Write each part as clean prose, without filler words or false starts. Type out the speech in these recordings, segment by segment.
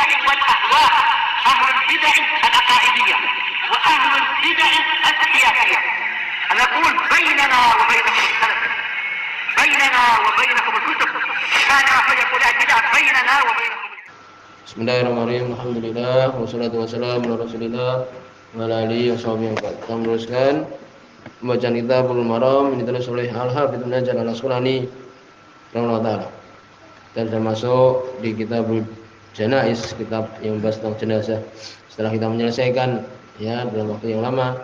البدع والأهواء، أهل البدع العقائدية وأهل البدع السياسية. نقول بيننا وبينكم السلف، بيننا وبينكم الكتب، كان فيقول البدع بيننا وبينكم. Bismillahirrahmanirrahim. Alhamdulillah wassalatu wassalamu ala Rasulillah wa ala alihi washabihi. Kita meneruskan pembacaan Kitabul Maram ini ditulis oleh Al-Hafidz Ibnu Hajar Al-Asqalani rahimahullah taala. Dan sudah masuk di Kitabul Janaiz, kitab yang membahas tentang jenazah. Setelah kita menyelesaikan ya dalam waktu yang lama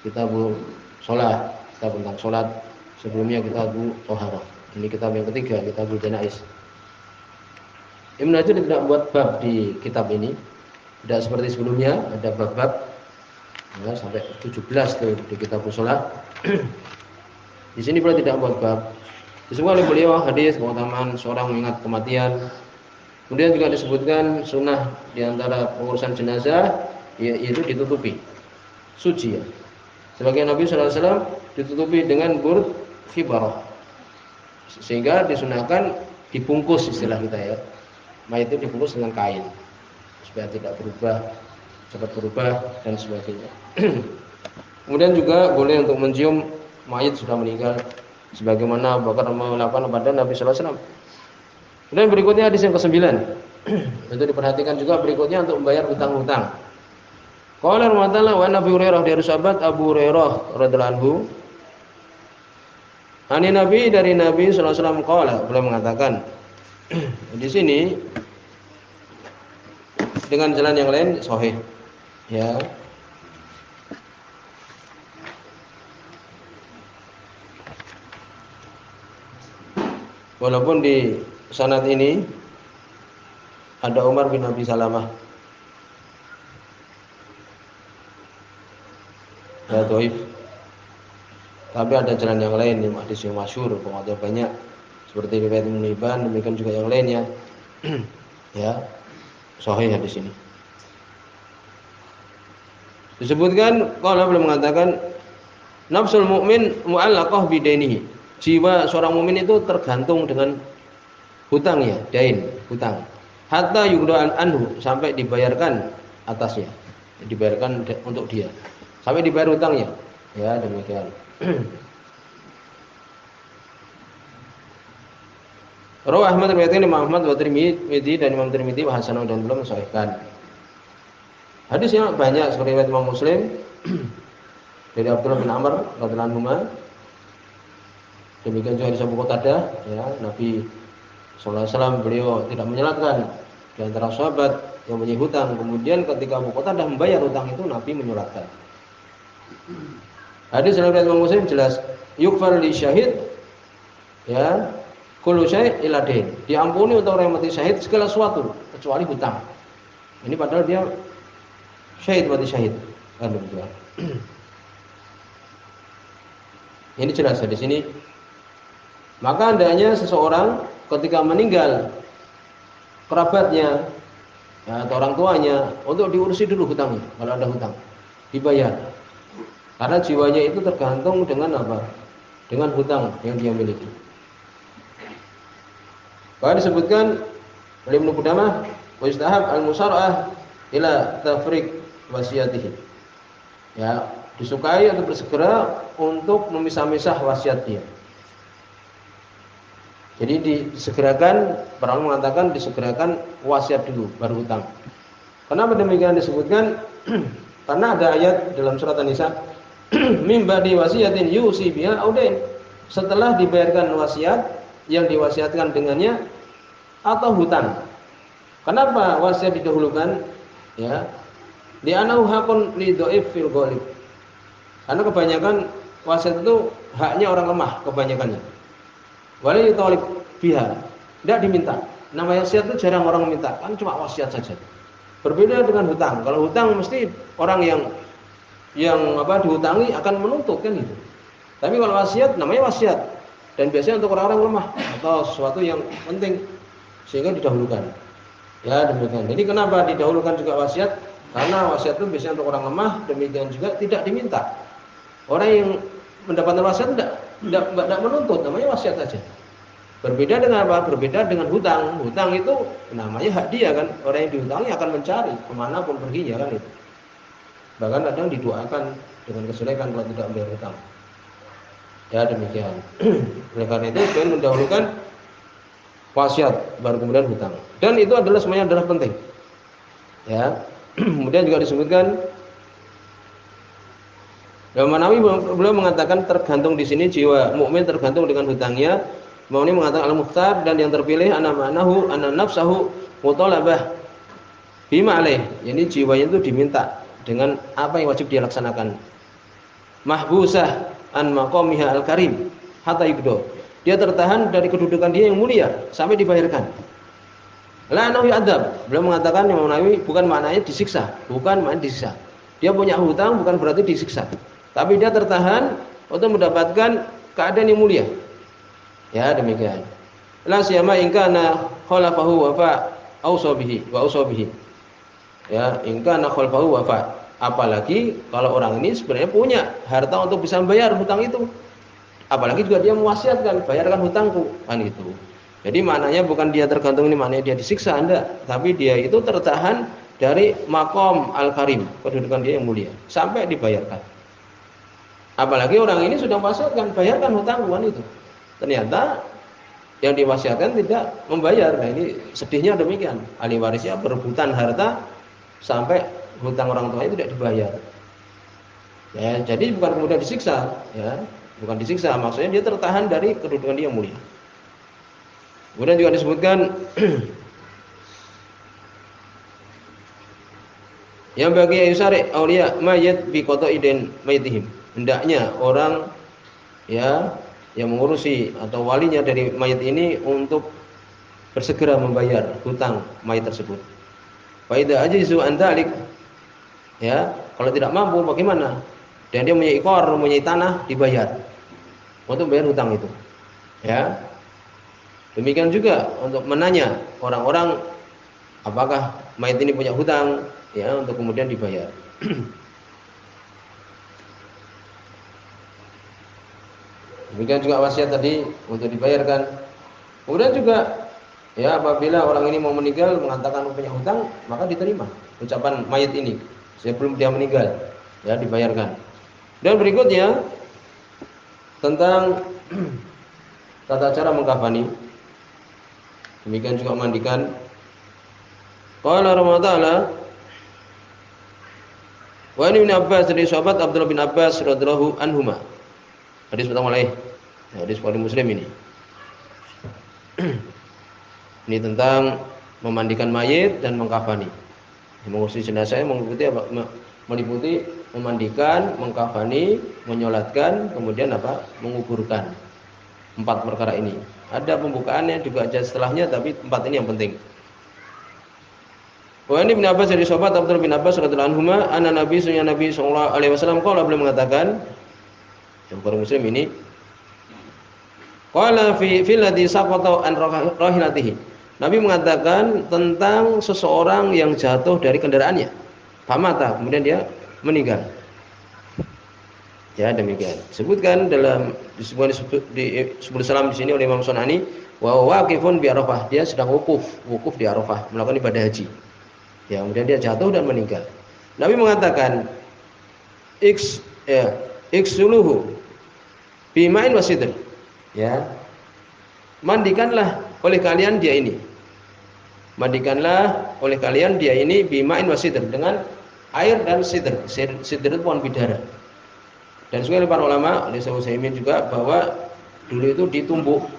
Kitabul Shalah, kitab tentang salat. Sebelumnya Kitabul Thaharah. Ini kitab yang ketiga, Kitabul Janaiz. Ibnu Hajar tidak buat bab di kitab ini, tidak seperti sebelumnya ada bab-bab ya, sampai 17 tuh di Kitabul Shalah. Di sini beliau tidak buat bab. Disebutkan oleh beliau hadis keutamaan seorang mengingat kematian. Kemudian juga disebutkan sunnah di antara pengurusan jenazah yaitu ditutupi suci ya. Sebagian Nabi sallallahu alaihi wasallam ditutupi dengan burd khibarah. Sehingga disunahkan dibungkus istilah kita ya. Mayat itu dibungkus dengan kain supaya tidak berubah, cepat berubah dan sebagainya. Kemudian juga boleh untuk mencium mayat sudah meninggal sebagaimana Abu Bakar melakukan pada Nabi sallallahu alaihi wasallam. Kemudian berikutnya hadis yang ke-9. Itu diperhatikan juga berikutnya untuk membayar hutang-hutang. Qala Rasulullah wa Nabi Hurairah dari sahabat Abu Hurairah radhiyallahu anhu. Ani Nabi dari Nabi sallallahu alaihi wasallam qala, beliau mengatakan di sini dengan jalan yang lain sahih ya. Walaupun di sanad ini ada Umar bin Abi Salamah ya dhaif. Tapi ada jalan yang lain yang hadis yang masyhur, ada banyak seperti riwayat Ibnu Hibban, demikian juga yang lainnya. Ya, sahih hadis ini. Disebutkan kalau belum mengatakan nafsul mukmin mu'allaqah bidainihi. Jiwa seorang mukmin itu tergantung dengan hutangnya, dain, hutang. Hatta yuqda anhu, sampai dibayarkan atasnya. Dibayarkan untuk dia. Sampai dibayar hutangnya. Ya, demikian. Rawah Ahmad riwayatkan Imam Ahmad wa Tirmidzi dan Imam Tirmidzi wa hasanah dan belum mensahihkan. Hadisnya banyak seperti riwayat Imam Muslim dari Abdullah bin Amr radhiyallahu anhu. Demikian juga hadis Abu Qatadah ya, Nabi sallallahu alaihi wasallam beliau tidak menyelatkan di antara sahabat yang punya hutang. Kemudian ketika Abu Qatadah membayar hutang itu Nabi menyelatkan. Hadis riwayat Imam Muslim jelas yukfar li syahid ya kullu syai' illa dain. Diampuni untuk orang yang mati syahid segala sesuatu kecuali hutang. Ini padahal dia syahid, mati syahid. Kan begitu. Ini jelas di sini. Maka hendaknya seseorang ketika meninggal kerabatnya ya, atau orang tuanya untuk diurusi dulu hutangnya kalau ada hutang. Dibayar. Karena jiwanya itu tergantung dengan apa? Dengan hutang yang dia miliki. Bahkan disebutkan oleh Ibnu Qudamah wa istahab al-musara'ah ila tafriq wasiyatihi. Ya, disukai atau bersegera untuk memisah-misah wasiat dia. Jadi disegerakan, para ulama mengatakan disegerakan wasiat dulu baru hutang. Kenapa demikian disebutkan? Karena ada ayat dalam surat An-Nisa mim ba'di wasiyatin yusi biha audain. Setelah dibayarkan wasiat yang diwasiatkan dengannya atau hutang. Kenapa wasiat didahulukan? Ya. Li'annahu haqqun li dhaif fil ghalib. Karena kebanyakan wasiat itu haknya orang lemah kebanyakannya. Wala yutalib biha. Tidak diminta. Nama wasiat itu jarang orang minta, kan cuma wasiat saja. Berbeda dengan hutang. Kalau hutang mesti orang yang dihutangi akan menuntut kan itu. Tapi kalau wasiat namanya wasiat. Dan biasanya untuk orang-orang lemah atau sesuatu yang penting sehingga didahulukan. Ya demikian. Jadi kenapa didahulukan juga wasiat? Karena wasiat itu biasanya untuk orang lemah, demikian juga tidak diminta. Orang yang mendapatkan wasiat tidak menuntut, namanya wasiat saja. Berbeda dengan apa? Berbeda dengan hutang. Hutang itu namanya hak dia kan. Orang yang dihutangi akan mencari kemanapun perginya kan itu. Bahkan kadang didoakan dengan kejelekan kalau tidak membayar hutang. Ya demikian. Oleh karena itu saya mendahulukan wasiat baru kemudian hutang. Dan itu adalah semuanya adalah penting. Ya. Kemudian juga disebutkan Manawi beliau mengatakan tergantung di sini jiwa mukmin tergantung dengan hutangnya. Manawi mengatakan al-mukhtar dan yang terpilih ana ma'nahu ana nafsahu mutalabah bima alaih. Jadi jiwanya itu diminta dengan apa yang wajib dia laksanakan. Mahbusah an maqamiha al-karim hatta yugdo. Dia tertahan dari kedudukan dia yang mulia sampai dibayarkan. La anahu adab. Beliau mengatakan Imam Nawawi bukan maknanya disiksa, bukan maknanya disiksa. Dia punya hutang bukan berarti disiksa. Tapi dia tertahan untuk mendapatkan keadaan yang mulia. Ya, demikian. La siyama in kana khalafahu wa fa ausabihi wa ausabihi. Ya, in kana khalafahu wa fa. Apalagi kalau orang ini sebenarnya punya harta untuk bisa membayar hutang itu. Apalagi juga dia mewasiatkan, bayarkan hutangku, kan itu. Jadi maknanya bukan dia tergantung ini maknanya dia disiksa Anda, tapi dia itu tertahan dari maqam al-karim, kedudukan dia yang mulia, sampai dibayarkan. Apalagi orang ini sudah mewasiatkan, bayarkan hutangku, kan itu. Ternyata yang diwasiatkan tidak membayar. Nah ini sedihnya demikian. Ahli warisnya berebutan harta sampai hutang orang tuanya tidak dibayar. Ya, jadi bukan kemudian disiksa, ya. Bukan disiksa, maksudnya dia tertahan dari kedudukan dia yang mulia. Kemudian juga disebutkan yang bagi ayusari aulia mayit bi qadaidin mayitihim. Hendaknya orang ya yang mengurusi atau walinya dari mayit ini untuk bersegera membayar hutang mayit tersebut. Fa idza ajizu an dzalik, ya, kalau tidak mampu bagaimana? Dan dia punya ikor, punya tanah, dibayar untuk bayar hutang itu. Ya. Demikian juga untuk menanya orang-orang apakah mayit ini punya hutang, ya, untuk kemudian dibayar. Demikian juga wasiat tadi untuk dibayarkan. Kemudian juga ya apabila orang ini mau meninggal mengatakan punya hutang, maka diterima ucapan mayit ini sebelum dia meninggal, ya, dibayarkan. Dan berikutnya tentang tata cara mengkafani. Demikian juga mandikan. Qala Ramadana wa ini bin Abbas dari sahabat Abdullah bin Abbas radhiyallahu anhuma. Hadis pertama lain. Hadis Bukhari Muslim ini. Ini tentang memandikan mayit dan mengkafani. Mengurusi jenazah meliputi apa? Meliputi memandikan, mengkafani, menyolatkan, kemudian apa? Menguburkan. 4 perkara ini. Ada pembukaannya juga aja setelahnya, tapi 4 ini yang penting. Wa ini bin Abbas dari sahabat Abdullah bin Abbas radhiyallahu anhu, anna Nabi sallallahu alaihi wasallam qala beliau mengatakan, yang Bukhari Muslim ini, qala fi ladzi saqata an rahilatihi. Nabi mengatakan tentang seseorang yang jatuh dari kendaraannya. Famata, kemudian dia meninggal. Ya, demikian. Sebutkan dalam disebut salam di sini oleh Imam Sunani, wa waqifun bi Arafah. Dia sedang wukuf di Arafah, melakukan ibadah haji. Ya, kemudian dia jatuh dan meninggal. Nabi mengatakan iksuluhu bima'in wasidr. Ya. Mandikanlah oleh kalian dia ini. Mandikanlah oleh kalian dia ini bima'in wasidr, dengan air dan sidr. Sidr itu pohon bidara. Dan juga para ulama, oleh Syekh Utsaimin juga, bahwa dulu itu ditumbuk,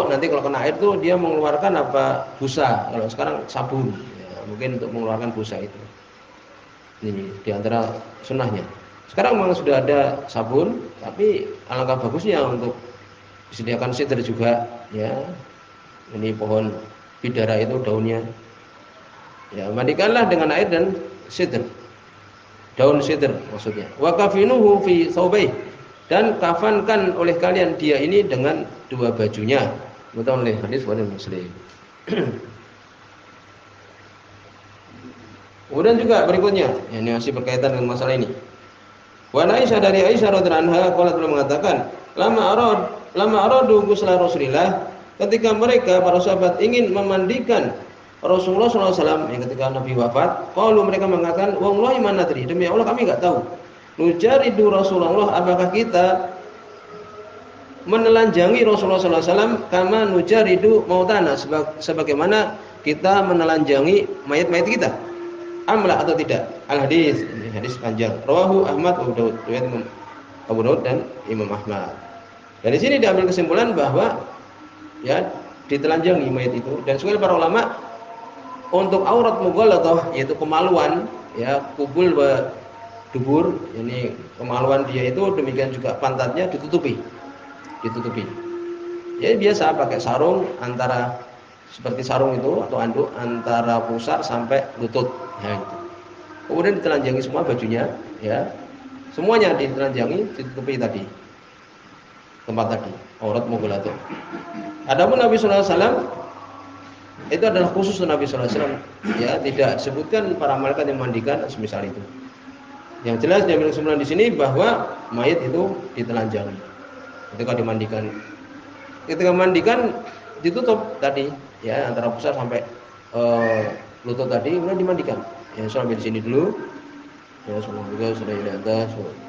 nanti kalau kena air itu dia mengeluarkan apa? Busa. Kalau sekarang sabun, ya, mungkin untuk mengeluarkan busa itu. Ini diantara sunnahnya. Sekarang memang sudah ada sabun, tapi alangkah bagusnya untuk disediakan sidr juga, ya. Ini pohon bidara itu daunnya. Ya, mandikanlah dengan air dan sidr. Daun sidr maksudnya. Wa kafinuhu fi thawbayh, dan kafankan oleh kalian dia ini dengan 2 bajunya. Betul oleh hadis Bukhari Muslim. Kemudian juga berikutnya, ini masih berkaitan dengan masalah ini. Wa Aisyah dari Aisyah radhiyallahu anha qalat beliau mengatakan, lama arad lama aradu ghusla Rasulillah, ketika mereka para sahabat ingin memandikan Rasulullah SAW yang ketika Nabi wafat, qalu mereka mengatakan, wallahi ma nadri, demi Allah kami enggak tahu. Nujaridu Rasulullah, apakah kita menelanjangi Rasulullah SAW kama nujaridu mautana, sebagaimana kita menelanjangi mayat-mayat kita, amla atau tidak. Al hadis, ini hadis panjang. Rawahu Ahmad wa Abu Daud, riwayat Imam Abu Daud dan Imam Ahmad. Dari sini diambil kesimpulan bahwa ya ditelanjangi mayat itu, dan sekali para ulama untuk aurat mughalladhah, yaitu kemaluan, ya kubul wa dubur, ini kemaluan dia itu, demikian juga pantatnya ditutupi. Ya biasa pakai sarung, antara seperti sarung itu atau anduk antara pusar sampai lutut, ya gitu. Kemudian ditelanjangi semua bajunya, ya semuanya ditelanjangi, ditutupi tadi tempat tadi, aurat mughalladhah. Adapun Nabi sallallahu alaihi wasallam itu adalah khusus Nabi sallallahu alaihi wasallam, ya tidak disebutkan para malaikat yang mandikan semisal itu. Yang jelas diambil kesimpulan di sini bahwa mayat itu ditelanjangi ketika dimandikan. Ketika mandikan ditutup tadi, ya antara pusar sampai lutut tadi, kemudian dimandikan. Ya sampai di sini dulu. Ya sallallahu alaihi wasallam.